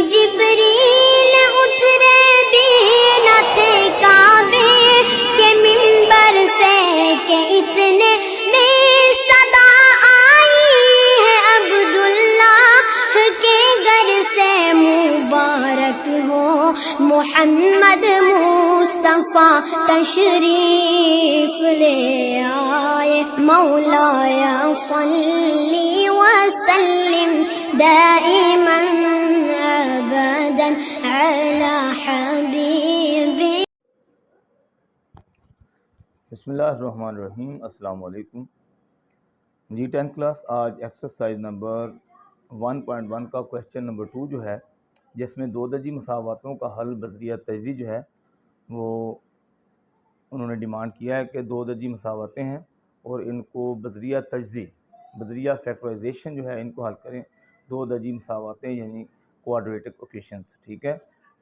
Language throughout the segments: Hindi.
जिब्रील उतरे भी न थे काबे के मिंबर से के इतने में सदा आई है अब्दुल्लाह के घर से। मुबारक हो मोहम्मद मुस्तफ़ा तशरीफ ले आए। मौलाया सल्ली व सल्लिम दाइमन अबदन अला हबीबी। बिस्मिल्लाहिर्रहमानिर्रहीम। अस्सलाम वालेकुम जी। 10th क्लास आज एक्सरसाइज नंबर 1.1 का क्वेश्चन नंबर 2 जो है, जिसमें दो दर्जी मसावातों का हल बजरिया तजदी जो है वो उन्होंने डिमांड किया है कि दो दर्जी मसावातें हैं और इनको बजरिया तजदी बजरिया फैक्टराइजेशन जो है इनको हल करें। दो दर्जी मसावातें यानी क्वाड्रेटिक इक्वेशंस। ठीक है,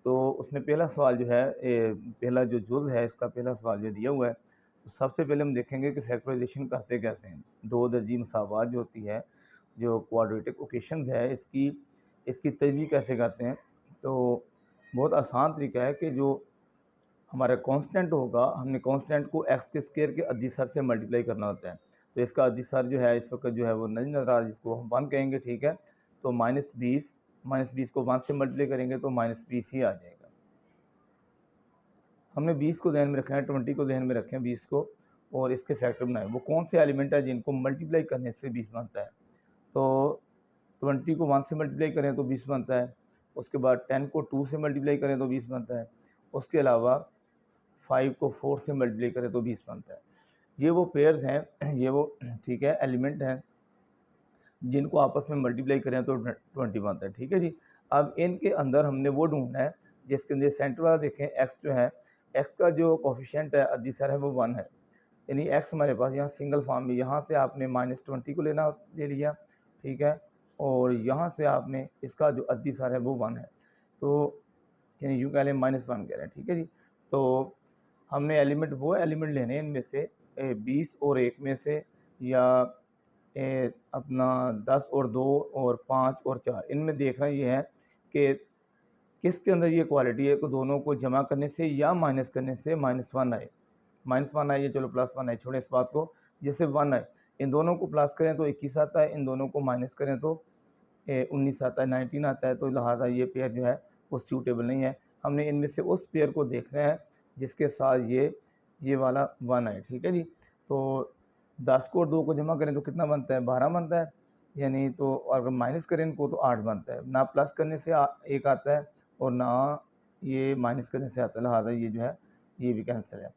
तो उसने पहला सवाल जो है पहला जो जुज़ है इसका पहला सवाल जो दिया हुआ है, तो सबसे पहले हम देखेंगे कि फैक्टराइजेशन करते कैसे हैं। दो दर्जी मसावात जो होती है, जो क्वाड्रेटिक इक्वेशंस है, इसकी तजदी कैसे करते हैं। तो बहुत आसान तरीका है कि जो हमारा कांस्टेंट होगा, हमने कांस्टेंट को एक्स के स्क्वायर के अद्दी सर से मल्टीप्लाई करना होता है। तो इसका अद्दी सर जो है इस वक्त जो है वो नहीं नज़र आ रहा, जिसको हम 1 कहेंगे। ठीक है, तो -20 को 1 से मल्टीप्लाई करेंगे तो -20 ही आ जाएगा। हमने 20 को ध्यान में रखना है, 20 को ध्यान में रखें, 20 को, और इसके फैक्टर बनाए। वो कौन से एलिमेंट है जिनको मल्टीप्लाई करने से 20 बनता है। तो 20 को 1 से मल्टीप्लाई करें तो 20 बनता है। उसके बाद 10 को 2 से मल्टीप्लाई करें तो 20 बनता है। उसके अलावा 5 को 4 से मल्टीप्लाई करें तो 20 बनता है। ये वो पेयर्स हैं, ये वो ठीक है एलिमेंट हैं जिनको आपस में मल्टीप्लाई करें तो 20 बनता है। ठीक है जी। अब इनके अंदर हमने वो ढूंढना है जिसके अंदर सेंटर वाला देखें, एक्स जो है, एक्स का जो कोफिशिएंट है अद्दी सर है वो 1 है। यानी एक्स हमारे पास यहाँ सिंगल फॉर्म में, यहाँ से आपने -20 को ले लिया। ठीक है, और यहाँ से आपने इसका जो अद्दी सर है वो 1 है, तो यानी यूँ कह लें -1 कह रहे हैं। ठीक है जी। तो हमने वो एलिमेंट लेने हैं इनमें से 20 और 1 में से, या अपना 10 और 2 और 5 और 4, इनमें देखना ये है कि किसके अंदर ये क्वालिटी है कि दोनों को जमा करने से या माइनस करने से -1 आए। -1 आए, चलो +1 आए, छोड़े इस बात को, जैसे 1 आए, इन दोनों को प्लस करें तो 21 आता है, इन दोनों को माइनस करें तो 19 आता है, 19 आता है। तो लिहाजा ये पेयर जो है वो सूटेबल नहीं है। हमने इनमें से उस पेयर को देखना है जिसके साथ ये वाला 1 आए। ठीक है जी। तो 10 को और 2 को जमा करें तो कितना बनता है, 12 बनता है। यानी तो अगर माइनस करें इनको तो 8 बनता है। ना प्लस करने से 1 आता है और ना ये माइनस करने से आता है, लिहाजा ये जो है ये भी कैंसिल है।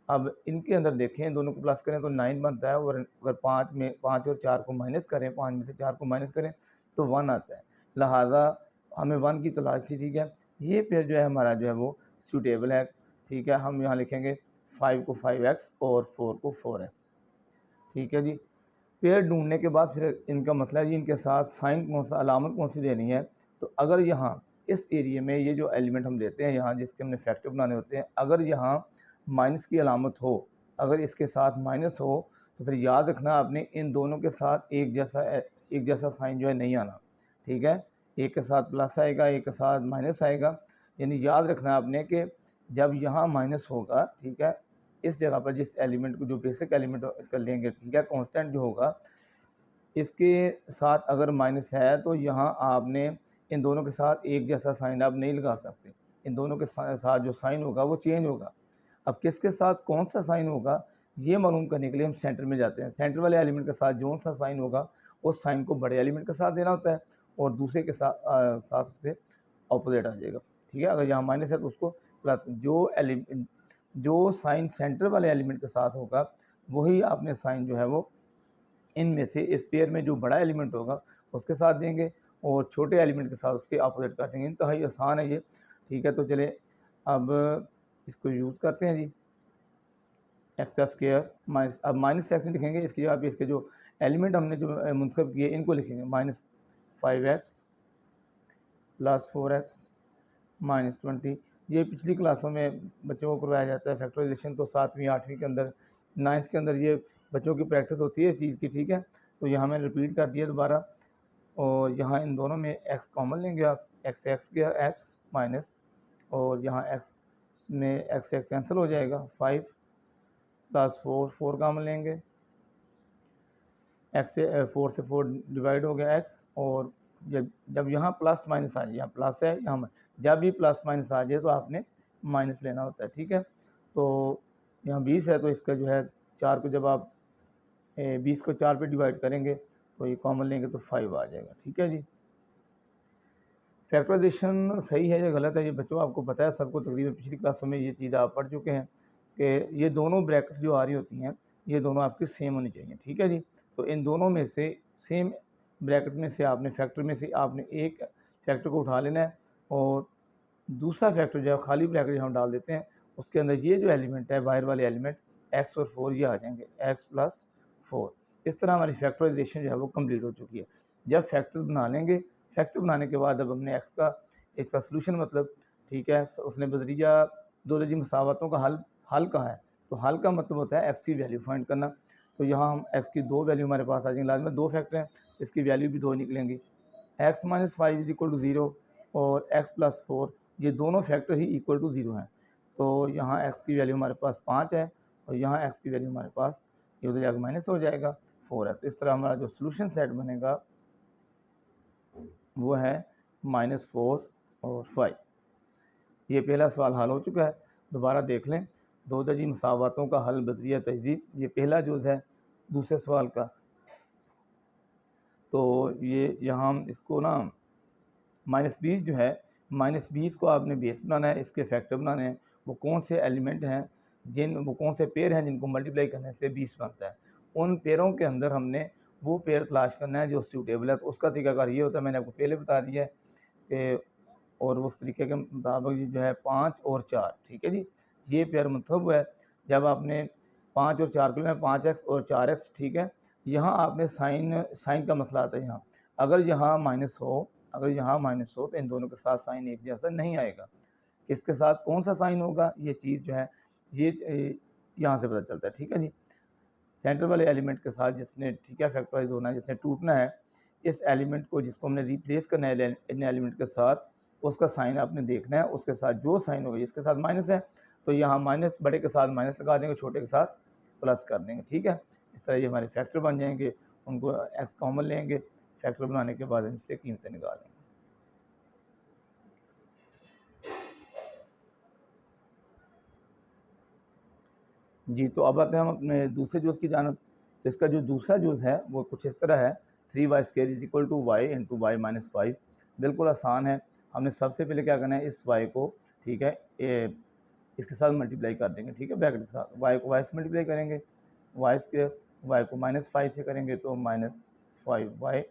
अब इनके अंदर देखें, दोनों को प्लस करें तो 9 बनता है, और अगर 5 और 4 को माइनस करें, 5 में से 4 को माइनस करें तो 1 आता है। लिहाजा हमें 1 की तलाश थी। ठीक है, ये पेयर जो है हमारा जो है वो सूटेबल है। ठीक है, हम यहाँ लिखेंगे 5 को 5x और 4 को 4x। ठीक है जी। पेयर ढूंढने के बाद फिर इनका मसला है जी, इनके साथ साइन कौन सा, अलामत कौन सी देनी है। तो अगर यहाँ इस एरिया में ये जो एलिमेंट हम लेते हैं यहाँ जिसके हमने फैक्टर बनाने होते हैं, अगर यहाँ माइनस की अलामत हो, अगर इसके साथ माइनस हो, तो फिर याद रखना आपने इन दोनों के साथ एक जैसा साइन जो है नहीं आना। ठीक है, एक के साथ प्लस आएगा, एक के साथ माइनस आएगा। यानी याद रखना आपने कि जब यहाँ माइनस होगा, ठीक है, इस जगह पर जिस एलिमेंट को, जो बेसिक एलिमेंट इसका लेंगे, ठीक है, कांस्टेंट जो होगा, इसके साथ अगर माइनस है तो यहाँ आपने इन दोनों के साथ एक जैसा साइन आप नहीं लगा सकते। इन दोनों के साथ जो साइन होगा वो चेंज होगा। अब किसके साथ कौन सा साइन होगा ये मालूम करने के लिए हम सेंटर में जाते हैं। सेंटर वाले एलिमेंट के साथ जो सा साइन होगा उस साइन को बड़े एलिमेंट के साथ देना होता है, और दूसरे के साथ उसके ऑपोजिट आ जाएगा। ठीक है, अगर यहाँ माइनस है तो उसको प्लस, जो साइन सेंटर वाले एलिमेंट के साथ होगा वही आपने साइन जो है वो इनमें से इस पेयर में जो बड़ा एलिमेंट होगा उसके साथ देंगे, और छोटे एलिमेंट के साथ उसके अपोजिट कर देंगे। इंतहाई आसान है ये। ठीक है, तो चले अब इसको यूज़ करते हैं जी। एक्स का स्क्वायर माइनस, अब माइनस एक्स नहीं लिखेंगे, इसकी जगह पे इसके जो एलिमेंट हमने जो मुंतखब किए इनको लिखेंगे, -5x + 4x -20। ये पिछली क्लासों में बच्चों को करवाया जाता है फैक्टराइजेशन, तो 7वीं 8वीं के अंदर, 9th के अंदर ये बच्चों की प्रैक्टिस होती है इस चीज़ की। ठीक है, तो यहाँ मैंने रिपीट कर दिया दोबारा। और यहाँ इन दोनों में x कॉमन लेंगे आप, x गया x माइनस, और यहाँ x में x कैंसिल हो जाएगा, 5 प्लस 4 कॉमन लेंगे, x से 4 से 4 डिवाइड हो गया x, और जब यहाँ प्लस माइनस आ जाए, यहाँ प्लस है यहाँ, जब भी प्लस माइनस आ जाए तो आपने माइनस लेना होता है, ठीक है। तो यहाँ 20 है, तो इसका जो है 4 को जब आप 20 को 4 पे डिवाइड करेंगे तो ये कॉमन लेंगे तो 5 आ जाएगा, ठीक है जी। फैक्टराइजेशन सही है या गलत है ये बच्चों आपको पता है, सबको तकरीबन पिछली क्लासों में ये चीज़ आप पढ़ चुके हैं कि ये दोनों ब्रैकेट जो आ रही होती हैं ये दोनों आपकी सेम होनी चाहिए, ठीक है जी। तो इन दोनों में से सेम ब्रैकेट में से आपने फैक्टर में से आपने एक फैक्टर को उठा लेना है, और दूसरा फैक्टर जो है खाली ब्रैकेट हम डाल देते हैं, उसके अंदर ये जो एलिमेंट है बाहर वाले एलिमेंट x और 4 ये आ जाएंगे, x प्लस 4। इस तरह हमारी फैक्टराइजेशन जो है वो कंप्लीट हो चुकी है। जब फैक्टर बना लेंगे, फैक्टर बनाने के बाद अब हमने x का इसका सोल्यूशन मतलब, ठीक है, उसने बजरिया दो दर्जी मसावतों का हल कहा है, तो हल का मतलब होता है x की वैल्यू फाइंड करना। तो यहाँ हम x की दो वैल्यू हमारे पास आ जाएंगे, लाजमी दो फैक्टर हैं, इसकी वैल्यू भी दो निकलेंगी, x minus 5 is equal to 0 और x प्लस 4, ये दोनों फैक्टर ही इक्वल टू 0 हैं। तो यहाँ x की वैल्यू हमारे पास 5 है, और यहाँ x की वैल्यू हमारे पास ये उधर जाकर माइनस हो जाएगा 4 है। तो इस तरह हमारा जो सोल्यूशन सेट बनेगा वो है -4 और 5। ये पहला सवाल हल हो चुका है, दोबारा देख लें, दो दर्जी मसावतों का हल बजरिया तहजीब, ये पहला जुज़ है दूसरे सवाल का। तो ये यहाँ हम इसको ना -20 जो है, -20 को आपने बेस बनाना है, इसके फैक्टर बनाने हैं, वो कौन से एलिमेंट हैं वो कौन से पेयर हैं जिनको मल्टीप्लाई करने से 20 बनता है, उन पेयरों के अंदर हमने वो पेयर तलाश करना है जो सूटेबल है। तो उसका तरीकाकार ये होता है, मैंने आपको पहले बता दिया है कि, और उस तरीके के मुताबिक जो है 5 और 4, ठीक है जी, ये पेयर मतलब है जब आपने 5 और 4 के लिए 5x और 4x, ठीक है, यहाँ आपने साइन का मसला आता है। यहाँ अगर यहाँ माइनस हो तो इन दोनों के साथ साइन एक जैसा नहीं आएगा, इसके साथ कौन सा साइन होगा ये चीज़ जो है ये यहाँ से पता चलता है, ठीक है जी। सेंटर वाले एलिमेंट के साथ जिसने, ठीक है, फैक्टराइज होना है, जिसने टूटना है, इस एलिमेंट को जिसको हमने रिप्लेस करना है इन एलिमेंट के साथ, उसका साइन आपने देखना है, उसके साथ जो साइन होगा, जिसके साथ माइनस है तो यहाँ माइनस बड़े के साथ माइनस लगा देंगे, छोटे के साथ प्लस कर देंगे, ठीक है। इस तरह ये हमारे फैक्टर बन जाएंगे, उनको x कॉमन लेंगे, फैक्टर बनाने के बाद इनसे कीमतें निकालेंगे। जी, तो अब आते हैं हम अपने दूसरे जुज़ की जानब। तो इसका जो दूसरा जुज़ है वो कुछ इस तरह है, 3y² is equal to y into y minus 5। बिल्कुल आसान है, हमने सबसे पहले क्या करना है, इस y को, ठीक है, इसके साथ मल्टीप्लाई कर देंगे, ठीक है, ब्रैकेट के साथ y को y से मल्टीप्लाई करेंगे, y² y को -5 से करेंगे तो -5y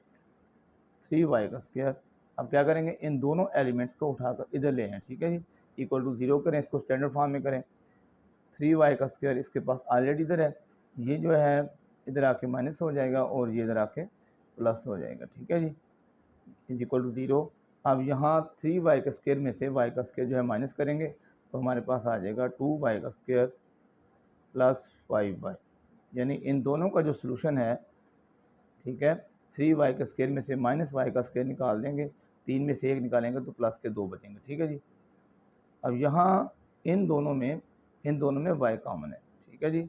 3y का स्क्वायर। अब क्या करेंगे, इन दोनों एलिमेंट्स को उठाकर इधर ले आएँ, ठीक है जी, इक्वल टू 0 करें, इसको स्टैंडर्ड फॉर्म में करें, 3y का स्क्वायर इसके पास ऑलरेडी इधर है, ये जो है इधर आके माइनस हो जाएगा और ये इधर आके प्लस हो जाएगा, ठीक है जी, इज इक्वल टू 0। अब यहाँ 3y का स्क्वायर में से y का स्क्वायर जो है माइनस करेंगे तो हमारे पास आ जाएगा 2y का स्क्वायर प्लस 5y, यानी इन दोनों का जो सोल्यूशन है, ठीक है, 3y के स्क्वायर में से -y का स्क्वायर निकाल देंगे, 3 में से 1 निकालेंगे तो प्लस के 2 बचेंगे, ठीक है जी। अब यहाँ इन दोनों में y कॉमन है, ठीक है जी,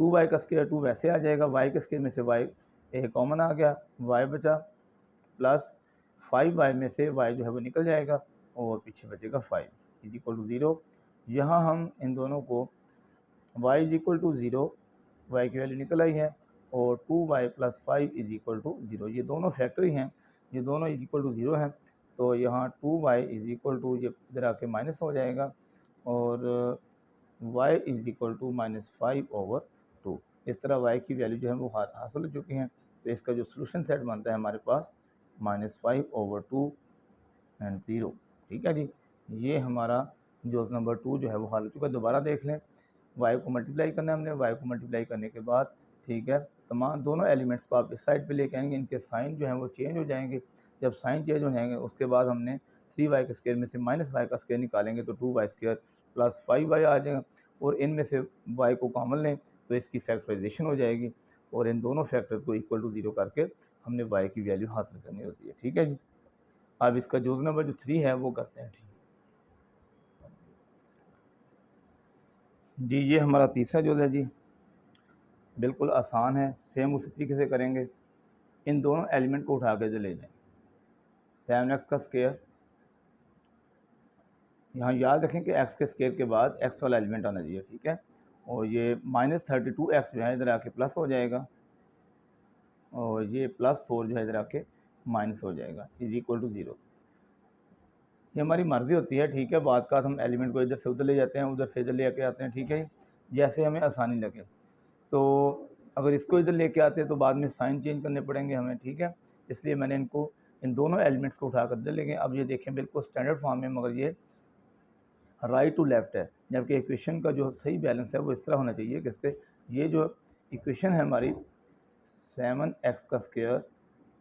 2y का स्क्वायर 2 वैसे आ जाएगा, y के स्क्वायर में से y कॉमन आ गया, y बचा, प्लस 5y में से y जो है वो निकल जाएगा और पीछे बचेगा 5 इज इक्वल टू 0। यहाँ हम इन दोनों को y is equal to 0, y की वैल्यू निकल आई है, और 2y plus 5 is equal to 0, ये दोनों फैक्टर ही हैं, ये दोनों इज इक्वल टू 0 हैं। तो यहाँ 2y इज इक्वल टू, ये इधर आके माइनस हो जाएगा, और y इज इक्वल टू -5/2। इस तरह y की वैल्यू जो है वो हासिल हो चुकी हैं। तो इसका जो सोल्यूशन सेट बनता है हमारे पास -5/2 एंड 0, ठीक है जी। ये हमारा जो नंबर 2 जो है वो हल हो चुका है। दोबारा देख लें, y को मल्टीप्लाई करना है हमने, y को मल्टीप्लाई करने के बाद, ठीक है, तमाम दोनों एलिमेंट्स को आप इस साइड पे लेके आएंगे, इनके साइन जो हैं वो चेंज हो जाएंगे। जब साइन चेंज हो जाएंगे उसके बाद हमने 3y के स्क्वायर में से -y का स्क्वायर निकालेंगे तो 2y² प्लस 5y आ जाएगा, और इनमें से y को कॉमन लें तो इसकी फैक्टराइजेशन हो जाएगी, और इन दोनों फैक्टर को इक्वल टू 0 करके हमने y की वैल्यू हासिल करनी होती है। ठीक है जी। अब इसका जोड़ नंबर जो 3 है वो करते हैं। ठीक जी, ये हमारा तीसरा जोड़ है जी, बिल्कुल आसान है, सेम उसी तरीके से करेंगे। इन दोनों एलिमेंट को उठा के ले जाएं। 7x का स्क्वायर, यहाँ याद रखें कि x के स्क्वायर के बाद x वाला एलिमेंट आना चाहिए। ठीक है, और ये -32x जो है इधर आके प्लस हो जाएगा, और ये +4 जो है इधर आके माइनस हो जाएगा, इज इक्वल टू 0। ये हमारी मर्ज़ी होती है। ठीक है, बाद का हम एलिमेंट को इधर से उधर ले जाते हैं, उधर से इधर ले आके आते हैं। ठीक है, जैसे हमें आसानी लगे। तो अगर इसको इधर लेके आते हैं तो बाद में साइन चेंज करने पड़ेंगे हमें। ठीक है, इसलिए मैंने इनको इन दोनों एलिमेंट्स को उठा कर इधर लेंगे। अब ये देखें बिल्कुल स्टैंडर्ड फॉर्म में, मगर ये राइट टू लेफ़्ट है, जबकि इक्वेशन का जो सही बैलेंस है वो इस तरह होना चाहिए कि इसके ये जो इक्वेशन है हमारी 7x का square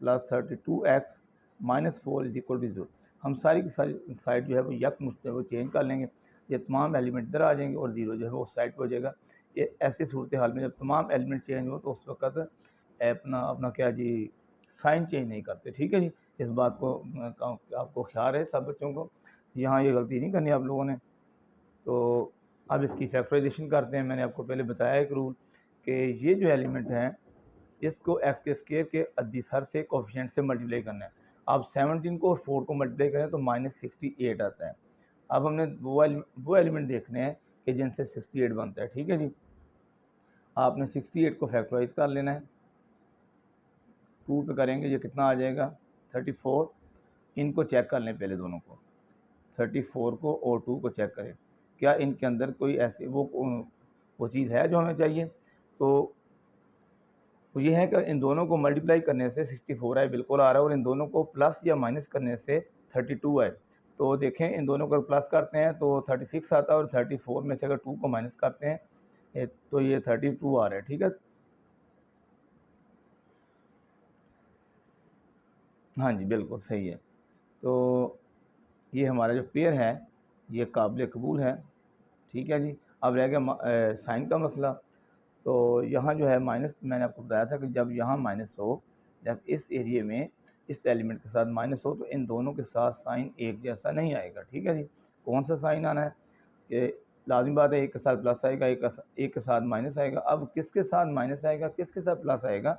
plus 32x minus 4 is equal to 0। हम सारी की सारी साइड जो है वो यकमुश्त वो चेंज कर लेंगे, ये तमाम एलिमेंट इधर आ जाएंगे और 0 जो है वो साइड पर हो जाएगा। ये ऐसी सूरत हाल में जब तमाम एलिमेंट चेंज हो तो उस वक्त अपना अपना क्या जी साइन चेंज नहीं करते। ठीक है जी, इस बात को आपको ख्याल है सब बच्चों को, यहाँ ये गलती नहीं करनी आप लोगों ने। तो अब इसकी फैक्टराइजेशन करते हैं। मैंने आपको पहले बताया एक रूल कि ये जो एलिमेंट हैं इसको एक्स के स्क्वायर के अद्दीसर से कोफिशिएंट से मल्टीप्लाई करना है। आप 17 को और 4 को मल्टीप्लाई करें तो -68 आता है। अब हमने वो एलिमेंट देखने हैं कि जिनसे 68 बनता है। ठीक है जी, आपने 68 को फैक्टराइज कर लेना है। 2 पे करेंगे ये कितना आ जाएगा 34। इनको चेक कर लें पहले दोनों को, 34 को और 2 को चेक करें क्या इनके अंदर कोई ऐसी वो चीज़ है जो हमें चाहिए। तो ये है कि इन दोनों को मल्टीप्लाई करने से 64 आए, बिल्कुल आ रहा है, और इन दोनों को प्लस या माइनस करने से 32 आए। तो देखें इन दोनों को प्लस करते हैं तो 36 आता है, और 34 में से अगर 2 को माइनस करते हैं तो ये 32 आ रहा है। ठीक है, हाँ जी बिल्कुल सही है। तो ये हमारा जो पेयर है ये काबिल कबूल है। ठीक है जी, अब रह गया साइन का मसला। तो यहाँ जो है माइनस, मैंने आपको बताया था कि जब यहाँ माइनस हो, जब इस एरिए में इस एलिमेंट के साथ माइनस हो तो इन दोनों के साथ साइन एक जैसा नहीं आएगा। ठीक है जी, कौन सा साइन आना है कि लाजिम बात है एक के साथ प्लस आएगा, एक के साथ माइनस आएगा। अब किसके साथ माइनस आएगा किसके साथ प्लस आएगा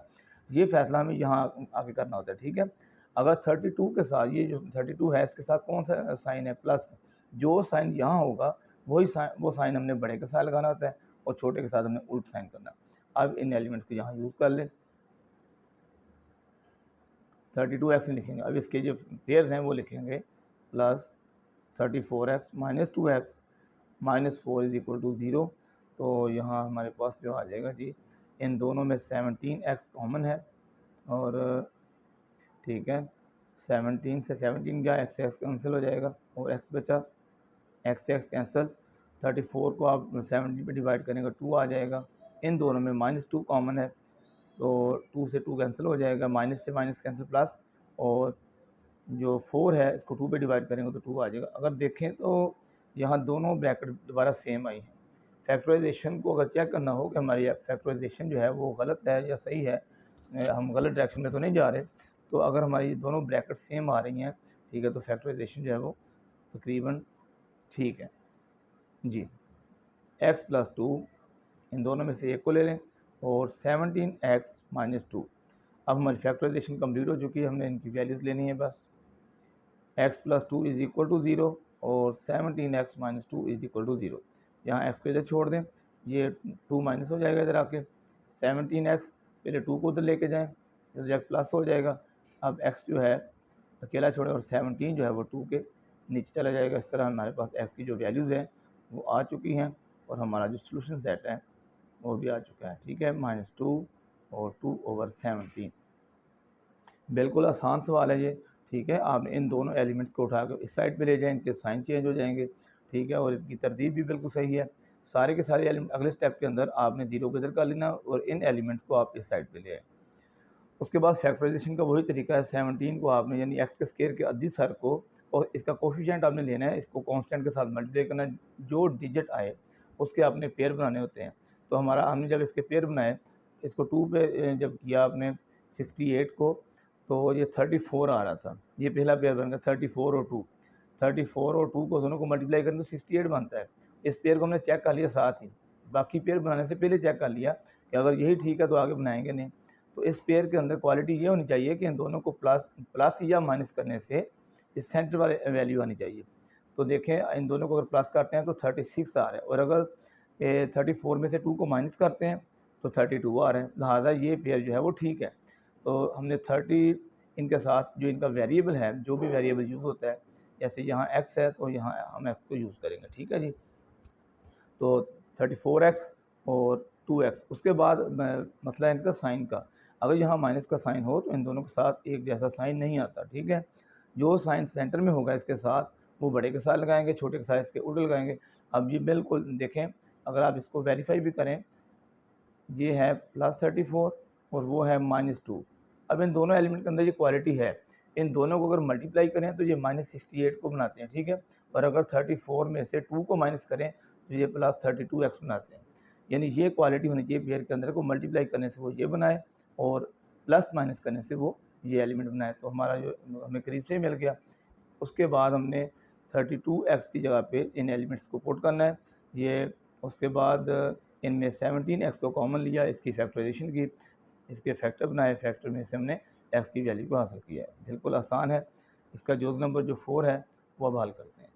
ये फैसला हमें यहाँ आगे करना होता है। ठीक है, अगर 32 के साथ ये जो 32 है इसके साथ कौन सा साइन है प्लस, जो साइन यहाँ होगा वही साइन, वो साइन हमने बड़े के साथ लगाना होता है और छोटे के साथ हमने उल्ट साइन करना। अब इन एलिमेंट्स को यहाँ यूज़ कर लें, 32x लिखेंगे। अब इसके जो पेयर्स हैं वो लिखेंगे plus 34x minus 2x minus 4 is equal to 0। तो यहाँ हमारे पास जो आ जाएगा जी, इन दोनों में 17x कॉमन है, और ठीक है 17 से 17 गया, x कैंसिल हो जाएगा और x बचा, x कैंसिल। 34 को आप 17 पे डिवाइड करेंगे 2 आ जाएगा। इन दोनों में -2 कॉमन है तो 2 से 2 कैंसिल हो जाएगा, माइनस से माइनस कैंसिल प्लस, और जो 4 है इसको 2 पे डिवाइड करेंगे तो 2 आ जाएगा। अगर देखें तो यहाँ दोनों ब्रैकेट दोबारा सेम आई हैं। फैक्टराइजेशन को अगर चेक करना हो कि हमारी फैक्टराइजेशन जो है वो गलत है या सही है, हम गलत डायरेक्शन में तो नहीं जा रहे, तो अगर हमारी दोनों ब्रैकेट सेम आ रही हैं ठीक है तो फैक्टराइजेशन जो है वो तकरीबन ठीक है जी। x प्लस 2 इन दोनों में से एक को ले लें और 17x माइनस 2। अब हमारी फैक्टराइजेशन कंप्लीट हो चुकी है, हमने इनकी वैल्यूज़ लेनी है बस। x plus 2 is equal to 0 और 17x minus 2 is equal to 0। यहाँ x को इधर छोड़ दें, ये 2 माइनस हो जाएगा इधर आके, 17x पहले 2 को उधर लेके जाएँ तो जब प्लस हो जाएगा। अब x जो है अकेला छोड़े और 17 जो है वो 2 के नीचे चला जाएगा। इस तरह हमारे पास x की जो वैल्यूज़ हैं वो आ चुकी हैं और हमारा जो सोल्यूशन सेट है वो भी आ चुका है। ठीक है, -2 और 2/17। बिल्कुल आसान सवाल है ये। ठीक है, आप इन दोनों एलिमेंट्स को उठाकर इस साइड पे ले जाएं, इनके साइन चेंज हो जाएंगे। ठीक है, और इसकी तरतीब भी बिल्कुल सही है। सारे के सारे एलिमेंट अगले स्टेप के अंदर आपने 0 को इधर कर लेना और इन एलिमेंट्स को आप इस साइड पे ले आए। उसके बाद फैक्टराइजेशन का वही तरीका है, 17 को आपने यानी x के स्क्वायर के अद्दी सर को और इसका कोफिशिएंट आपने लेना है, इसको कांस्टेंट के साथ मल्टीप्लाई करना है, जो डिजिट आए उसके आपने पेयर बनाने होते हैं। तो हमने जब इसके पेयर बनाए, इसको 2 पे जब किया आपने 68 को तो ये 34 आ रहा था, ये पहला पेयर बन गया 34 और 2। 34 और 2 को दोनों को मल्टीप्लाई करें तो 68 बनता है। इस पेयर को हमने चेक कर लिया साथ ही, बाकी पेयर बनाने से पहले चेक कर लिया कि अगर यही ठीक है तो आगे बनाएंगे नहीं। तो इस पेयर के अंदर क्वालिटी ये होनी चाहिए कि इन दोनों को प्लस या माइनस करने से इस सेंटर वाले वैल्यू आनी चाहिए। तो देखें इन दोनों को अगर प्लस करते हैं तो 36 आ रहा है, और अगर 34 में से 2 को माइनस करते हैं तो 32 आ रहा है। लिहाजा ये पेयर जो है वो ठीक है। तो हमने 30 इनके साथ जो इनका वेरिएबल है, जो भी वेरिएबल यूज़ होता है, जैसे यहाँ x है तो यहाँ हम x को यूज़ करेंगे, ठीक है जी। तो 34x और 2x। उसके बाद मसला इनका साइन का, अगर यहाँ माइनस का साइन हो तो इन दोनों के साथ एक जैसा साइन नहीं आता, ठीक है। जो साइन सेंटर में होगा इसके साथ वो बड़े के साथ लगाएंगे, छोटे के साथ इसके उल्टे लगाएंगे। अब ये बिल्कुल देखें, अगर आप इसको वेरीफाई भी करें, ये है +34 और वो है -2। अब इन दोनों एलिमेंट के अंदर ये क्वालिटी है, इन दोनों को अगर मल्टीप्लाई करें तो ये -68 को बनाते हैं, ठीक है। और अगर 34 में से 2 को माइनस करें तो ये +32x बनाते हैं। यानी ये क्वालिटी होनी चाहिए पेयर के अंदर को मल्टीप्लाई करने से वो ये बनाए और प्लस माइनस करने से वो ये एलिमेंट बनाए। तो हमारा जो हमें करीब से मिल गया। उसके बाद हमने 32x की जगह पे इन एलिमेंट्स को पुट करना है ये। उसके बाद इनमें 17x को कॉमन लिया, इसकी फैक्टराइजेशन की, इसके फैक्टर बनाए, फैक्टर में से हमने x की वैल्यू को हासिल किया है। बिल्कुल आसान है। इसका जोड़ नंबर जो 4 है वो अब हल करते हैं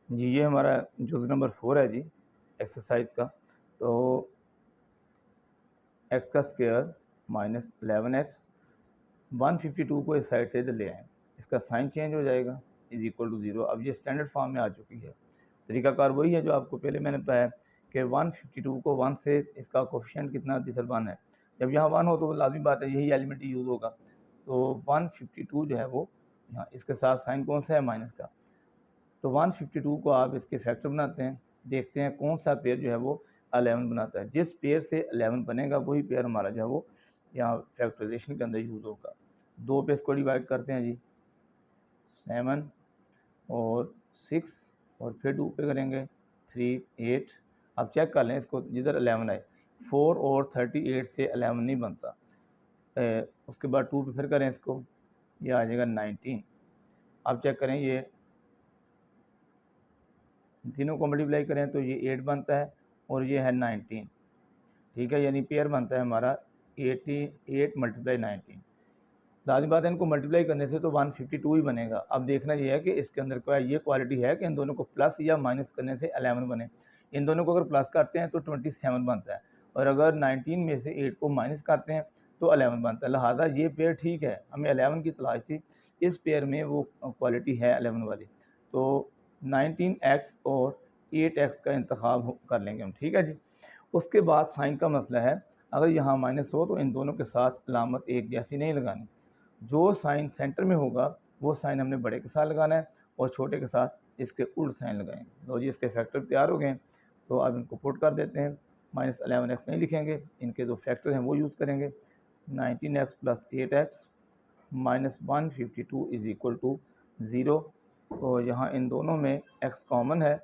जी। ये हमारा जोड़ नंबर 4 है जी एक्सरसाइज का। तो x का स्क्वायर -11x, 152 को इस साइड से इधर ले आएँ, इसका साइन चेंज हो जाएगा = 0। अब ये स्टैंडर्ड फॉर्म में आ चुकी है। तरीकाकार वही है जो आपको पहले मैंने बताया कि 152 को 1 से इसका कोफिशिएंट कितना दिसर 1 है। जब यहाँ 1 हो तो लाजमी बात है यही एलिमेंट यूज़ होगा। तो 152 जो है वो यहाँ इसके साथ साइन कौन सा है, माइनस का। तो 152 को आप इसके फैक्टर बनाते हैं, देखते हैं कौन सा पेयर जो है वो 11 बनाता है। जिस पेयर से 11 बनेगा वही पेयर हमारा जो है वो यहाँ फैक्टराइजेशन के अंदर यूज़ होगा। 2 पे इसको डिवाइड करते हैं जी, 7 और 6 और फिर 2 पे करेंगे 3, 8। अब चेक कर लें इसको, जिधर 11 आए, 4 और 38 से 11 नहीं बनता। उसके बाद 2 पे फिर करें इसको, ये आ जाएगा 19। अब चेक करें, ये तीनों को मल्टीप्लाई करें तो ये 8 बनता है और ये है 19, ठीक है। यानी पेयर बनता है हमारा 88 × 19। लाज़मी बात है इनको मल्टीप्लाई करने से तो 152 ही बनेगा। अब देखना ये है कि इसके अंदर क्या ये क्वालिटी है कि इन दोनों को प्लस या माइनस करने से 11 बने। इन दोनों को अगर प्लस करते हैं तो 27 बनता है, और अगर 19 में से 8 को माइनस करते हैं तो 11 बनता है। लिहाजा ये पेयर ठीक है, हमें 11 की तलाश थी, इस पेयर में वो क्वालिटी है 11 वाली। तो 19x और 8x का इंतखाब कर लेंगे हम, ठीक है जी। उसके बाद साइन का मसला है, अगर यहाँ माइनस हो तो इन दोनों के साथ अलामत एक जैसी नहीं लगानी। जो साइन सेंटर में होगा वो साइन हमने बड़े के साथ लगाना है और छोटे के साथ इसके उल्ट साइन लगाएंगे। लो जी, इसके फैक्टर तैयार हो गए। तो अब इनको पुट कर देते हैं। -11x नहीं लिखेंगे, इनके जो फैक्टर हैं वो यूज़ करेंगे। 19x + 8x -152 = 0। तो यहाँ इन दोनों में x कॉमन है,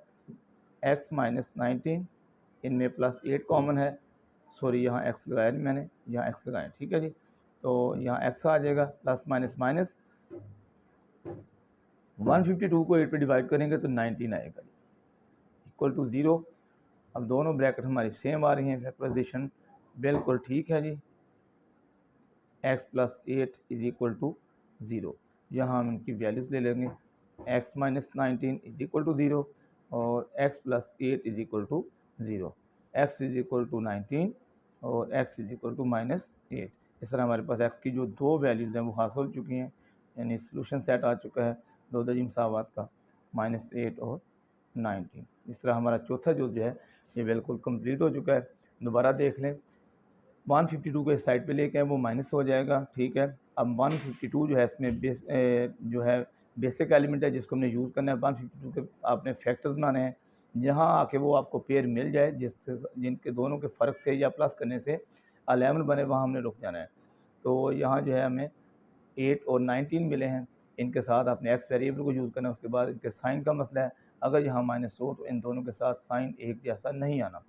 x - 19, इनमें +8 कॉमन है। सॉरी, यहाँ x लगाया नहीं मैंने, यहाँ x लगाएं, ठीक है जी। तो यहाँ x आ जाएगा, प्लस माइनस माइनस 152 को 8 पे डिवाइड करेंगे तो 19 आएगा जी, = 0। अब दोनों ब्रैकेट हमारी सेम आ रही हैं, फैक्टराइजेशन बिल्कुल ठीक है जी। x + 8 = 0। यहाँ हम इनकी वैल्यूज़ ले लेंगे, x - 19 = 0 और x + 8 = 0। x = 19 और x = -8। इस तरह हमारे पास x की जो 2 वैल्यूज़ हैं वो हासिल हो चुकी हैं, यानी सॉल्यूशन सेट आ चुका है दो दर्जी मसावात का, -8 और 19। इस तरह हमारा चौथा जो है ये बिल्कुल कंप्लीट हो चुका है। दोबारा देख लें, 152 को इस साइड पे लेके आए वो माइनस हो जाएगा, ठीक है। अब 152 जो है इसमें जो है बेसिक एलिमेंट है जिसको हमने यूज़ करना है। 152 के आपने फैक्टर्स बनाने हैं, जहाँ आके वो आपको पेयर मिल जाए जिससे जिनके दोनों के फ़र्क से या प्लस करने से 11 बने, वहाँ हमने रुक जाना है। तो यहाँ जो है हमें 8 और 19 मिले हैं, इनके साथ आपने एक्स वेरिएबल को यूज़ करना है। उसके बाद इनके साइन का मसला है, अगर यहाँ माइनस हो तो इन दोनों के साथ साइन एक जैसा नहीं आना।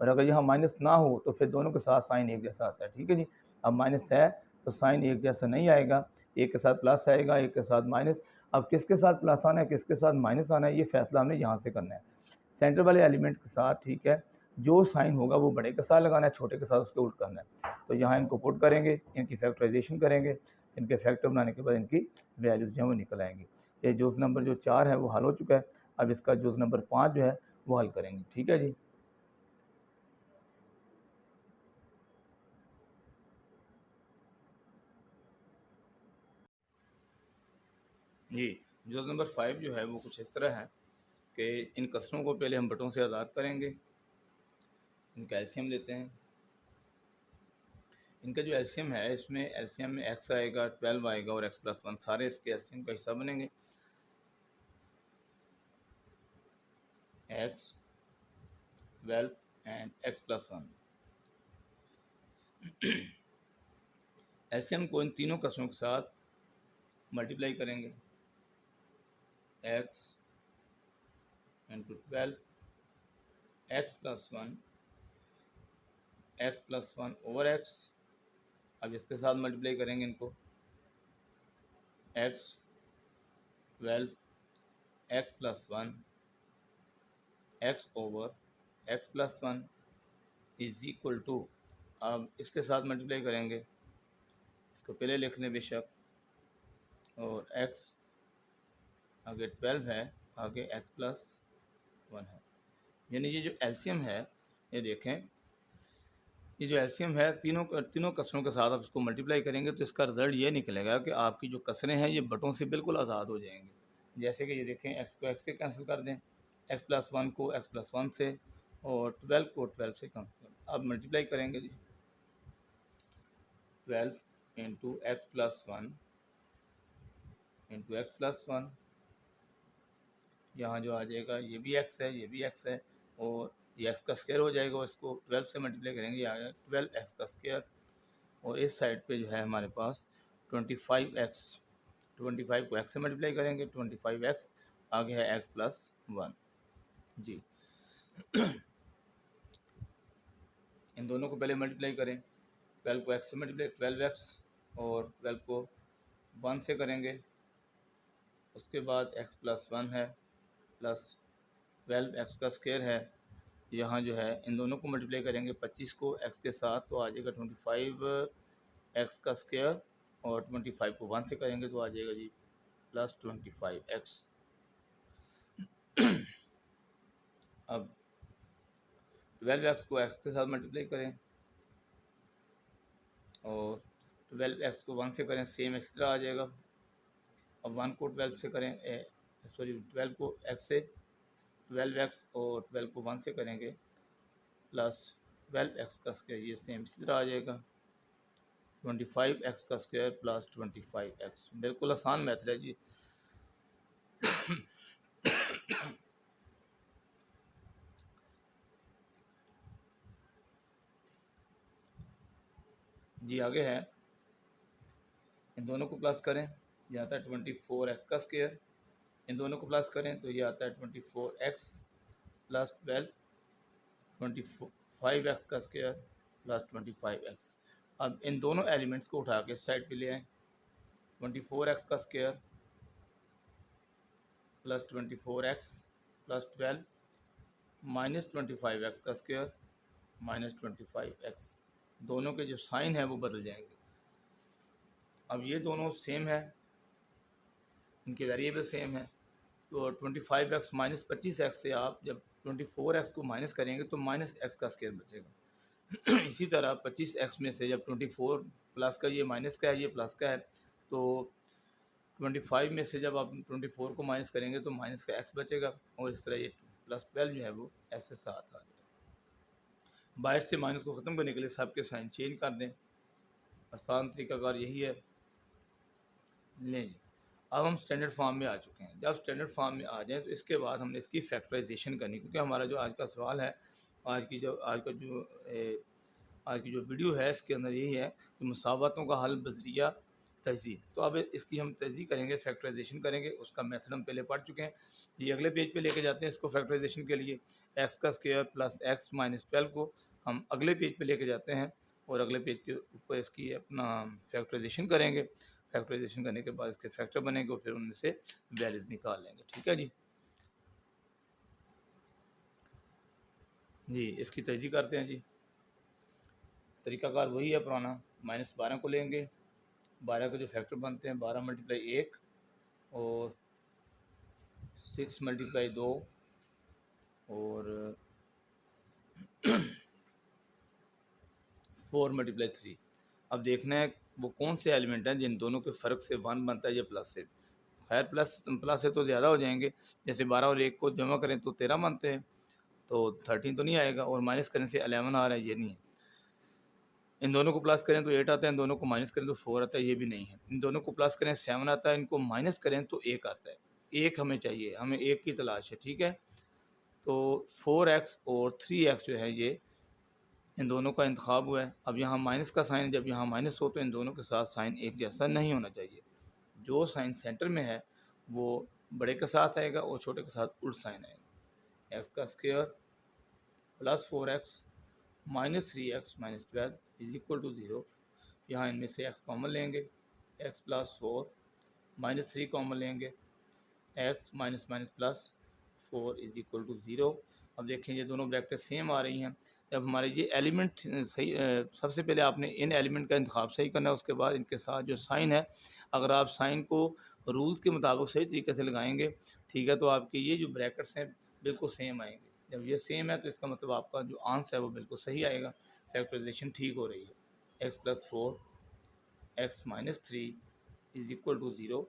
और अगर यहाँ माइनस ना हो तो फिर दोनों के साथ साइन एक जैसा आता है, ठीक है जी। अब माइनस है तो साइन एक जैसा नहीं आएगा, एक के साथ प्लस आएगा, एक के साथ माइनस। अब किसके साथ प्लस आना है, किसके साथ माइनस आना है, ये फैसला हमने यहाँ से करना है सेंटर वाले एलिमेंट के साथ, ठीक है। जो साइन होगा वो बड़े के साथ लगाना है, छोटे के साथ उसके उल्ट करना है। तो यहाँ इनको पुट करेंगे, इनकी फैक्टराइजेशन करेंगे, इनके फैक्टर बनाने के बाद इनकी वैल्यूज जो है वो निकल आएंगी। ये जूस नंबर जो 4 है वो हल हो चुका है। अब इसका जूस नंबर 5 जो है वो हल करेंगे, ठीक है जी। जी, जूस नंबर 5 जो है वो कुछ इस तरह है कि इन कसरों को पहले हम बटों से आज़ाद करेंगे। इनका एलसीएम लेते हैं। इनका जो एलसीएम है इसमें एलसीएम में एक्स आएगा, 12 आएगा और x+1 सारे इसके एलसीएम का हिस्सा बनेंगे। x 12 एंड x+1 एलसीएम को इन तीनों कसरों के साथ मल्टीप्लाई करेंगे। x into 12 x+1 x+1 over x। अब इसके साथ मल्टीप्लाई करेंगे इनको। x 12 x+1 x over x+1 is equal to, अब इसके साथ मल्टीप्लाई करेंगे, इसको पहले लिख लें बेशक, और x आगे 12 है, आगे x+1 है। यानी ये जो एलसीएम है, ये देखें, ये जो एलसीएम है तीनों कसरों के साथ आप इसको मल्टीप्लाई करेंगे तो इसका रिज़ल्ट ये निकलेगा कि आपकी जो कसरें हैं ये बटों से बिल्कुल आज़ाद हो जाएंगी। जैसे कि ये देखें, x को x से कैंसिल कर दें, x+1 को x+1 से और 12 को 12 से कैंसिल कर। अब मल्टीप्लाई करेंगे जी, 12 इंटू x+1 इंटू x+1, यहाँ जो आ जाएगा ये भी x है, ये भी x है, और ये x का स्क्वायर हो जाएगा और इसको 12 से मल्टीप्लाई करेंगे, ये आ जाएगा 12x का स्क्वायर। और इस साइड पे जो है हमारे पास 25x, 25 को x से मल्टीप्लाई करेंगे, 25x आगे है x+1 जी। इन दोनों को पहले मल्टीप्लाई करें, 12 को x से मल्टीप्लाई 12x और 12 को 1 से करेंगे, उसके बाद x+1 है प्लस 12x का स्क्वायर है। यहाँ जो है इन दोनों को मल्टीप्लाई करेंगे, 25 को x के साथ तो आ जाएगा 25x का स्क्वायर, और 25 को 1 से करेंगे तो आ जाएगा जी प्लस 25x। अब 12x को x के साथ मल्टीप्लाई करें और 12x को 1 से करें, सेम इस तरह आ जाएगा। अब 1 को 12 से करें, 12 को x से 12x और 12 को 1 से करेंगे प्लस 12x का स्क्वायर, ये सेम इसी तरह आ जाएगा। 25x का स्क्वायर प्लस 25x, बिल्कुल आसान मेथड है जी। जी आगे है, इन दोनों को प्लस करें, ये आता है 24x का स्क्वायर, इन दोनों को प्लस करें तो ये आता है 24x प्लस 12, 25x का स्क्वायर प्लस 25x। अब इन दोनों एलिमेंट्स को उठा के साइड पे ले आएँ, 24x का square plus 24x plus 12 minus 25x का स्क्वायर माइनस 25x, दोनों के जो साइन है वो बदल जाएंगे। अब ये दोनों सेम है, इनके वेरिएबल सेम है, तो 25x माइनस 25x से आप जब 24x को माइनस करेंगे तो माइनस x का स्क्वायर बचेगा। इसी तरह 25x में से जब 24 प्लस का, ये माइनस का है, ये प्लस का है, तो 25 में से जब आप 24 को माइनस करेंगे तो माइनस का x बचेगा, और इस तरह ये प्लस 12 जो है वो ऐसे साथ आ जाएगा। बाहर से माइनस को ख़त्म करने के लिए सबके साइन चेंज कर दें, आसान तरीकाकार यही है। लें जी, अब हम स्टैंडर्ड फॉर्म में आ चुके हैं। जब स्टैंडर्ड फॉर्म में आ जाएं तो इसके बाद हमने इसकी फैक्टराइजेशन करनी, क्योंकि हमारा जो आज का सवाल है, आज की जो वीडियो है इसके अंदर यही है कि मुसावतों का हल बजरिया तजज़ी। तो अब इसकी हम तजज़ी करेंगे, फैक्टराइजेशन करेंगे। उसका मेथड हम पहले पढ़ चुके हैं। ये अगले पेज पे लेके जाते हैं इसको फैक्टराइजेशन के लिए। एक्स का स्क्वायर प्लस एक्स माइनस 12 को हम अगले पेज पे लेके जाते हैं और अगले पेज के ऊपर इसकी अपना फैक्टराइजेशन करेंगे। फैक्टराइजेशन करने के बाद इसके फैक्टर बनेंगे और फिर उनमें से वैल्यूज़ निकाल लेंगे। ठीक है जी। जी, इसकी तजज़ी करते हैं जी। तरीकाकार वही है पुराना। -12 को लेंगे, 12 के जो फैक्टर बनते हैं 12 मल्टीप्लाई 1 और 6 मल्टीप्लाई 2 और 4 मल्टीप्लाई 3। अब देखना है वो कौन से एलिमेंट हैं जिन दोनों के फ़र्क से 1 बनता है या प्लस से। खैर प्लस प्लस से तो ज़्यादा हो जाएंगे। जैसे 12 और 1 को जमा करें तो 13 बनते हैं, तो 13 तो नहीं आएगा और माइनस करने से 11 आ रहा है, ये नहीं है। इन दोनों को प्लस करें तो 8 आता है, इन दोनों को माइनस करें तो 4 आता है, ये भी नहीं है। इन दोनों को प्लस करें 7 आता है, इनको माइनस करें तो 1 आता है। 1 हमें चाहिए, हमें 1 की तलाश है। ठीक है, तो 4x और 3x जो है ये इन दोनों का इंतखाब हुआ है। अब यहाँ माइनस का साइन, जब यहाँ माइनस हो तो इन दोनों के साथ साइन एक जैसा नहीं होना चाहिए। जो साइन सेंटर में है वो बड़े के साथ आएगा और छोटे के साथ उल्ट साइन आएगा। एक्स का square plus 4x minus 3x minus 12 is equal to 0। यहाँ इनमें से x कॉमन लेंगे, x प्लस 4 माइनस 3 कॉमन लेंगे, x minus minus plus 4 is equal to 0। अब देखें ये दोनों ब्रैकेट सेम आ रही हैं। जब हमारे ये एलिमेंट सही, सबसे पहले आपने इन एलिमेंट का इंतखाब सही करना है, उसके बाद इनके साथ जो साइन है, अगर आप साइन को रूल्स के मुताबिक सही तरीके से लगाएंगे, ठीक है, तो आपके ये जो ब्रैकेट्स हैं बिल्कुल सेम आएंगे। जब ये सेम है तो इसका मतलब आपका जो आंसर है वो बिल्कुल सही आएगा, फैक्टराइजेशन ठीक हो रही है। X plus 4 x minus 3 is equal to 0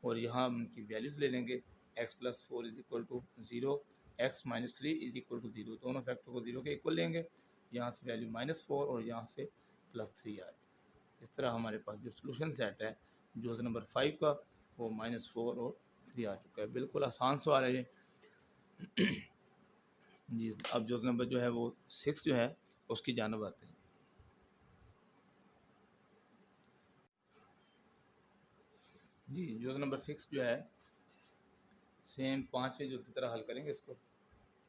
और यहाँ हम उनकी वैल्यूज़ ले लेंगे। X plus 4 is equal to 0, x minus 3 is equal to 0। दोनों फैक्टर को 0 के इक्वल लेंगे। यहाँ से वैल्यू -4 और यहाँ से +3 आ रही है। इस तरह हमारे पास जो सोल्यूशन सेट है जो नंबर 5 का, वो -4 और 3 आ चुका है। बिल्कुल आसान सवाल है ये जी। अब जो नंबर जो है वो 6 जो है उसकी जानब आते हैं। जी, जो नंबर 6 जो है सेम 5 है जो उसकी तरह हल करेंगे इसको।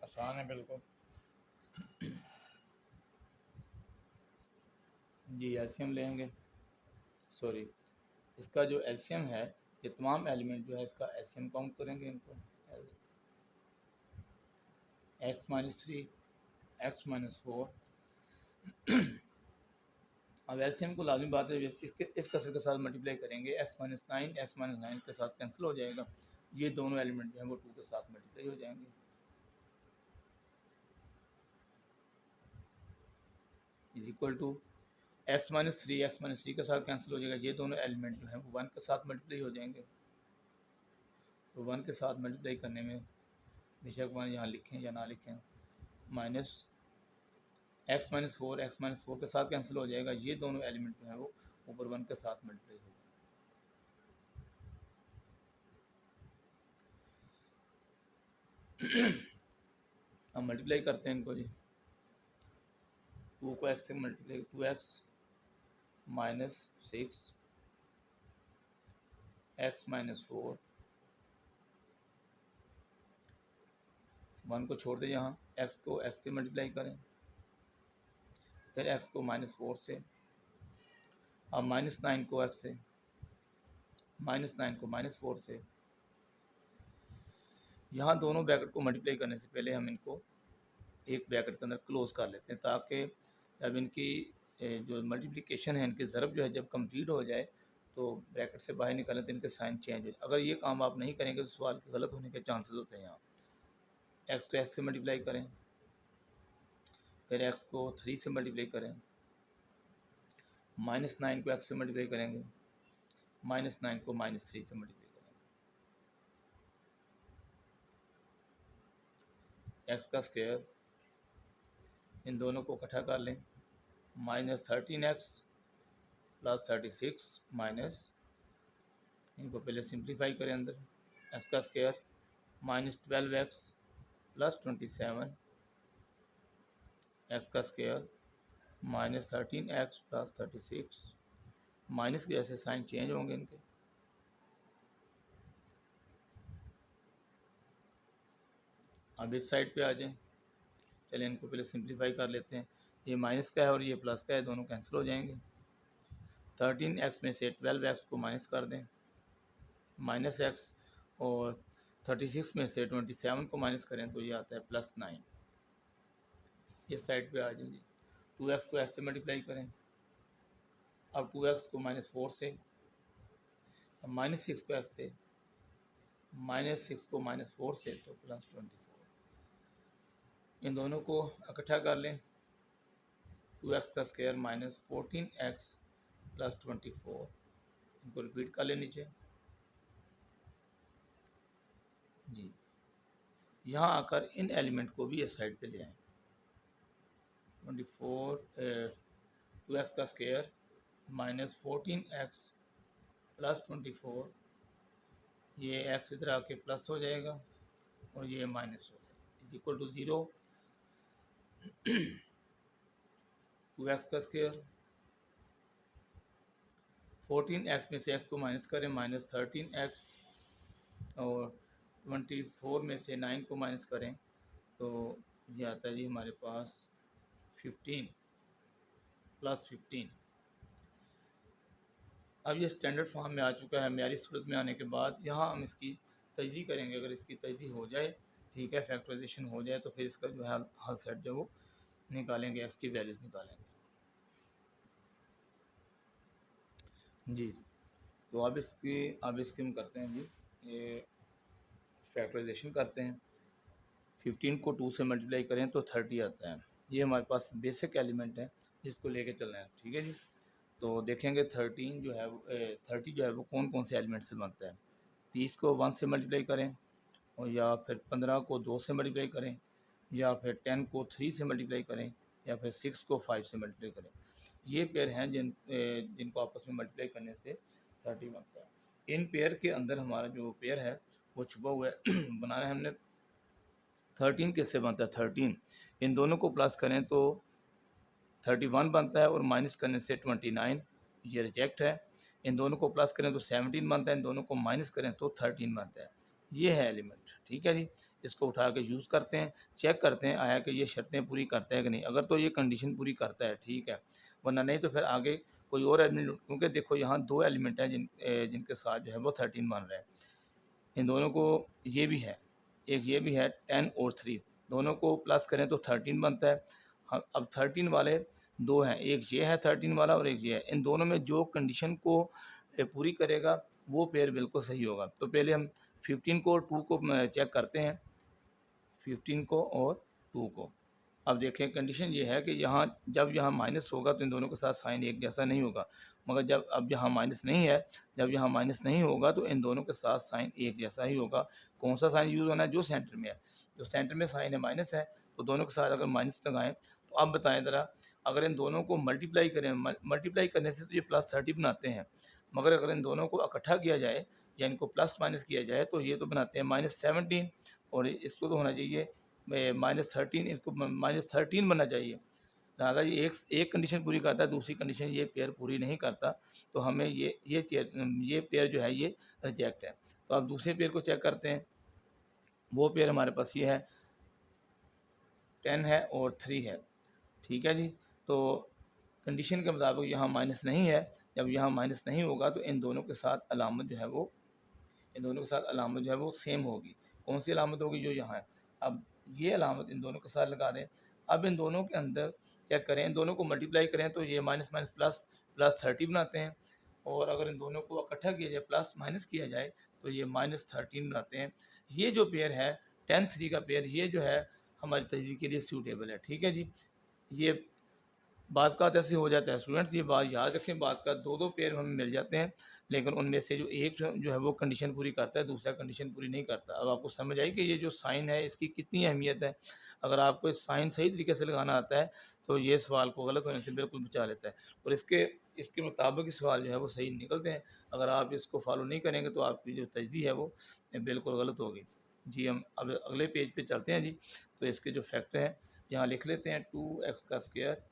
आसान है बिल्कुल जी। एलसीएम लेंगे, सॉरी, इसका जो एलसीएम है, ये तमाम एलिमेंट जो है इसका एलसीएम काउंट करेंगे इनको। X minus 3 x minus 4। अब एलसीएम को लाजमी बात है इसके इस कसर के साथ मल्टीप्लाई करेंगे। एक्स माइनस 9 के साथ कैंसिल हो जाएगा। ये दोनों एलिमेंट जो हैं वो 2 के साथ मल्टीप्लाई हो जाएंगे। Is equal to x minus 3 के साथ कैंसिल हो जाएगा। ये दोनों एलिमेंट जो हैं वो 1 के साथ मल्टीप्लाई हो जाएंगे। तो 1 के साथ मल्टीप्लाई करने में बेशक 1 यहाँ लिखें या ना लिखें, माइनस एक्स माइनस 4 के साथ कैंसिल हो जाएगा। ये दोनों एलिमेंट जो हैं वो ऊपर 1 के साथ मल्टीप्लाई हो जाएगा। अब मल्टीप्लाई करते हैं इनको जी। 2 को x से multiply, 2x minus 6 x minus 4, 1 को छोड़ दें यहाँ, x को x से मल्टीप्लाई करें, फिर x को -4 से, अब -9 को x से, -9 को -4 से। यहाँ दोनों ब्रैकेट को मल्टीप्लाई करने से पहले हम इनको एक ब्रैकेट के अंदर क्लोज कर लेते हैं, ताकि जब इनकी जो मल्टीप्लिकेशन है, इनके ज़रब जो है जब कंप्लीट हो जाए तो ब्रैकेट से बाहर निकलें तो इनके साइन चेंज हो जाए। अगर ये काम आप नहीं करेंगे तो सवाल के गलत होने के चांसेस होते हैं। यहाँ एक्स को एक्स से मल्टीप्लाई करें, फिर एक्स को 3 से मल्टीप्लाई करें, -9 को एक्स से मल्टीप्लाई करेंगे, -9 को -3 से मल्टीप्लाई करेंगे। एक्स का स्क्वायर, इन दोनों को इकट्ठा कर लें, -13x प्लस 36 माइनस, इनको पहले सिंप्लीफाई करें अंदर, एक्स का स्क्वायर -12x प्लस 27, एक्स का स्क्वायर -13x प्लस 36 माइनस की वजह से साइन चेंज होंगे इनके। अब इस साइड पे आ जाएं। चलें इनको पहले सिंप्लीफाई कर लेते हैं। ये माइनस का है और ये प्लस का है, दोनों कैंसिल हो जाएंगे। 13x में से 12x को माइनस कर दें, माइनस एक्स, और 36 में से 27 को माइनस करें तो ये आता है +9। इस साइड पे आ जाएंगे। 2x को x से मल्टीप्लाई करें। अब 2x को -4 से, -6 को x से, -6 को -4 से तो +24। इन दोनों को इकट्ठा कर लें। 2x का स्क्वायर -14x + 24, इनको रिपीट कर लें नीचे जी। यहाँ आकर इन एलिमेंट को भी इस साइड पे ले आएँ। 2x का स्क्वायर -14x + 24, ये x इधर आके प्लस हो जाएगा और ये माइनस हो जाएगा, इज इक्वल टू 0। 2x का स्क्वायर, 14x में से x को माइनस करें, -13x, और 24 में से 9 को माइनस करें तो ये आता है जी हमारे पास 15 + 15। अब ये स्टैंडर्ड फॉर्म में आ चुका है। म्यारी सूरत में आने के बाद यहाँ हम इसकी तजज़ी करेंगे। अगर इसकी तजज़ी हो जाए, ठीक है, फैक्टराइजेशन हो जाए, तो फिर इसका जो है हल सेट जो वो निकालेंगे, एक्स की वैल्यूज़ निकालेंगे जी। तो अब इसकी हम करते हैं जी, ये फैक्टराइजेशन करते हैं। 15 को 2 से मल्टीप्लाई करें तो 30 आता है। ये हमारे पास बेसिक एलिमेंट है जिसको लेके चलना है, ठीक है जी। तो देखेंगे 30 जो है वो कौन कौन से एलिमेंट से बनता है। 30 को 1 से मल्टीप्लाई करें, और या फिर 15 को 2 से मल्टीप्लाई करें, या फिर 10 को 3 से मल्टीप्लाई करें, या फिर 6 को 5 से मल्टीप्लाई करें। ये पेयर हैं जिनको आपस में मल्टीप्लाई करने से 30 बनता है। इन पेयर के अंदर हमारा जो पेयर है वो छुपा हुआ है। बनाना है हमने। 13 किससे बनता है? 13 इन दोनों को प्लस करें तो 31 बनता है, और माइनस करने से 29, ये रिजेक्ट है। इन दोनों को प्लस करें तो 17 बनता है, इन दोनों को माइनस करें तो 13 बनता है। ये है एलिमेंट, ठीक है जी। इसको उठा के यूज़ करते हैं, चेक करते हैं आया कि ये शर्तें पूरी करता है कि नहीं। अगर तो ये कंडीशन पूरी करता है, ठीक है, वरना नहीं तो फिर आगे कोई और एलिमेंट, क्योंकि देखो यहाँ 2 एलिमेंट हैं जिनके साथ जो है वो 13 बन रहा है। इन दोनों को ये भी है, एक ये भी है 10 और 3, दोनों को प्लस करें तो 13 बनता है। अब 13 वाले दो हैं, एक ये है 13 वाला और एक ये है। इन दोनों में जो कंडीशन को पूरी करेगा वो पेयर बिल्कुल सही होगा। तो पहले हम 15 को और 2 को चेक करते हैं, 15 को और 2 को। अब देखें कंडीशन ये है कि जब यहाँ माइनस होगा तो इन दोनों के साथ साइन एक जैसा नहीं होगा, मगर अब यहाँ माइनस नहीं है, जब यहाँ माइनस नहीं होगा तो इन दोनों के साथ साइन एक जैसा ही होगा। कौन सा साइन यूज़ होना है? जो सेंटर में है। जो सेंटर में साइन है माइनस है, तो दोनों के साथ अगर माइनस लगाएं तो अब बताएं ज़रा, अगर इन दोनों को मल्टीप्लाई करें, मल्टीप्लाई करने से तो ये +30 बनाते हैं, मगर अगर इन दोनों को इकट्ठा किया जाए या इनको प्लस माइनस किया जाए तो ये तो बनाते हैं -17, और इसको तो होना चाहिए -13, इसको -13 बनना चाहिए। लिहाजा ये एक कंडीशन पूरी करता है, दूसरी कंडीशन ये पेयर पूरी नहीं करता, तो हमें ये पेयर जो है ये रिजेक्ट है। तो अब दूसरे पेयर को चेक करते हैं। वो पेयर हमारे पास ये है, 10 है और 3 है, ठीक है जी। तो कंडीशन के मुताबिक यहाँ माइनस नहीं है, जब यहाँ माइनस नहीं होगा तो इन दोनों के साथ अलामत जो है वो सेम होगी। कौन सी अलामत होगी? जो यहाँ है। अब ये अलामत इन दोनों के साथ लगा दें। अब इन दोनों के अंदर चेक करें, इन दोनों को मल्टीप्लाई करें तो ये माइनस माइनस +30 बनाते हैं, और अगर इन दोनों को इकट्ठा किया जाए, प्लस माइनस किया जाए, तो ये -13 बनाते हैं। ये जो पेयर है 10 3 का पेयर, ये जो है हमारी तजदीद के लिए सूटेबल है, ठीक है जी। ये बाज़ का ऐसे हो जाता है स्टूडेंट्स, ये बात याद रखें, बाज़ का 2 पेयर हमें मिल जाते हैं, लेकिन उनमें से जो एक जो है वो कंडीशन पूरी करता है, दूसरा कंडीशन पूरी नहीं करता। अब आपको समझ आई कि ये जो साइन है इसकी कितनी अहमियत है। अगर आपको इस साइन सही तरीके से लगाना आता है तो ये सवाल को गलत होने से बिल्कुल बचा लेता है, और इसके मुताबिक ही सवाल जो है वो सही निकलते हैं। अगर आप इसको फॉलो नहीं करेंगे तो आपकी जो तजदी है वो बिल्कुल गलत होगी जी। हम अब अगले पेज पे चलते हैं जी। तो इसके जो फैक्टर हैं यहाँ लिख लेते हैं, 2x का square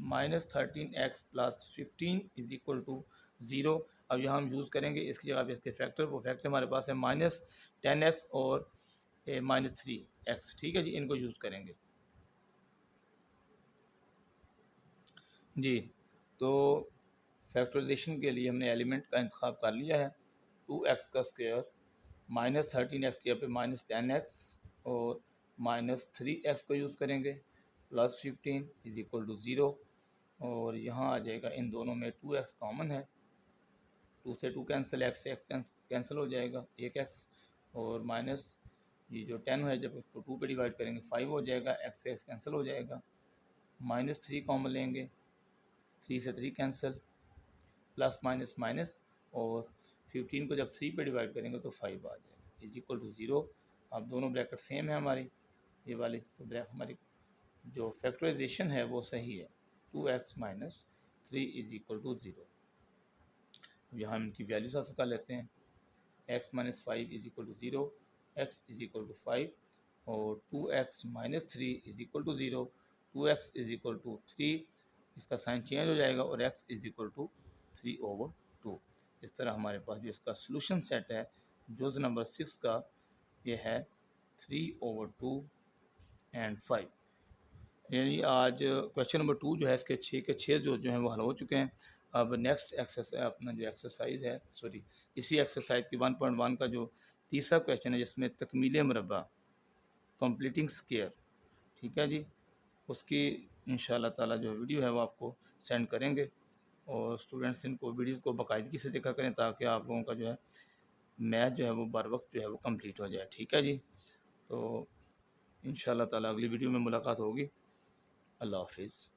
-13x + 15 is equal to 0। अब यहाँ हम यूज़ करेंगे इसकी जगह पे इसके फैक्टर, वो फैक्टर हमारे पास है -10x और -3x, ठीक है जी, इनको यूज़ करेंगे जी। तो फैक्टराइजेशन के लिए हमने एलिमेंट का इंतखाब कर लिया है, 2x का स्क्वायर -13x के पे -10x और -3x को यूज़ करेंगे, +15 इज इक्वल टू 0। और यहाँ आ जाएगा, इन दोनों में 2x कॉमन है, 2 से 2 कैंसिल, x से x कैंसिल हो जाएगा, 1x और माइनस ये जो 10 है जब इसको 2 पे डिवाइड करेंगे 5 हो जाएगा, x से x कैंसिल हो जाएगा, -3 कॉमन लेंगे, 3 से 3 कैंसिल, प्लस माइनस माइनस और 15 को जब 3 पे डिवाइड करेंगे तो 5 आ जाएगा, इज इक्वल टू 0। अब दोनों ब्रैकेट सेम है हमारी, ये वाली तो ब्रैकेट हमारी जो फैक्टराइजेशन है वो सही है, 2x - 3 इज इक्वल टू 0। यहाँ हम इनकी वैल्यूज हासिल कर लेते हैं, x - 5 is equal to 0, x is equal to 5 और 2x - 3 is equal to 0, 2x is equal to 3, इसका साइन चेंज हो जाएगा और x इज इक्वल टू 3/2। इस तरह हमारे पास जो इसका सॉल्यूशन सेट है जुज़ नंबर 6 का, ये है 3/2 एंड 5। यानी आज क्वेश्चन नंबर 2 जो है इसके 6 के 6 जो हैं वो हल हो चुके हैं। अब नेक्स्ट एक्सरसाइज अपना जो एक्सरसाइज है, सॉरी इसी एक्सरसाइज की 1.1 का जो तीसरा क्वेश्चन है जिसमें तकमील मरबा, कंप्लीटिंग स्क्वायर, ठीक है जी, उसकी इंशाल्लाह ताला जो वीडियो है वो आपको सेंड करेंगे और स्टूडेंट्स इनको वीडियो को बाकायदगी से देखा करें ताकि आप लोगों का जो है मैथ जो है वो बर वक्त जो है वो कंप्लीट हो जाए, ठीक है जी। तो इंशाल्लाह ताला अगली वीडियो में मुलाकात होगी। अल्लाह हाफिज़।